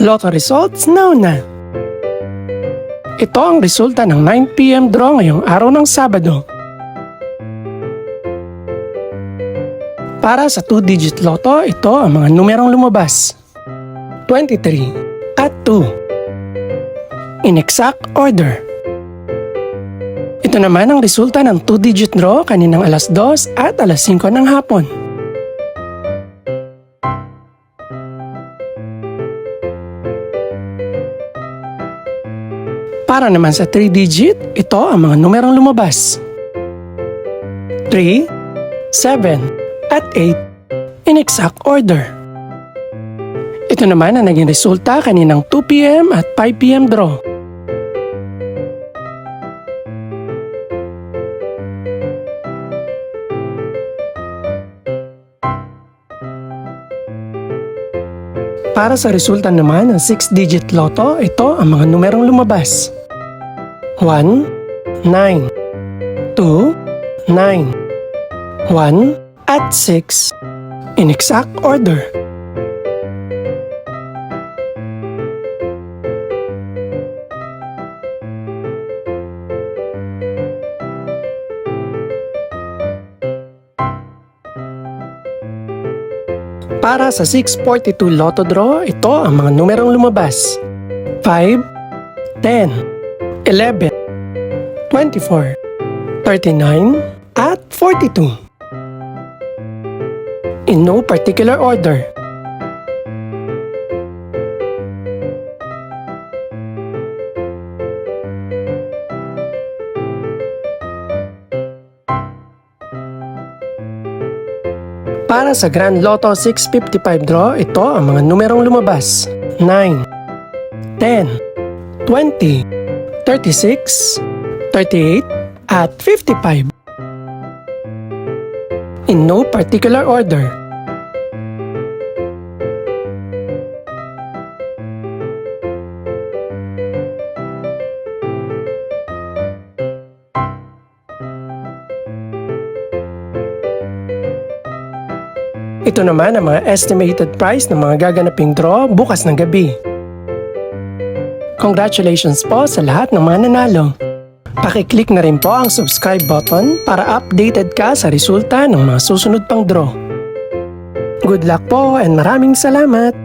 Lotto results now na. Ito ang resulta ng 9 PM draw ngayong araw ng Sabado. Para sa 2-digit Lotto, ito ang mga numerong lumabas. 23 at 2. In exact order. Ito naman ang resulta ng 2-digit draw kaninang alas 2 at alas 5 ng hapon. Para naman sa 3-digit, ito ang mga numerong lumabas. 3, 7, at 8 in exact order. Ito naman ang naging resulta kaninang 2 PM at 5 PM draw. Para sa resulta naman ng 6-digit Lotto, ito ang mga numerong lumabas. 1, 9, 2, 9, 1, at 6 in exact order. Para sa 642 Lotto draw, ito ang mga numerong lumabas. 5, 10, 11, 24, 39, at 42. In no particular order. Para sa Grand Lotto 655 draw, ito ang mga numerong lumabas. 9, 10, 20, 36, 38, at 55. In no particular order. Ito naman ang mga estimated price ng mga gaganaping draw bukas ng gabi. Congratulations po sa lahat ng mga nanalo. Pakiclick na rin po ang subscribe button para updated ka sa resulta ng mga susunod pang draw. Good luck po and maraming salamat!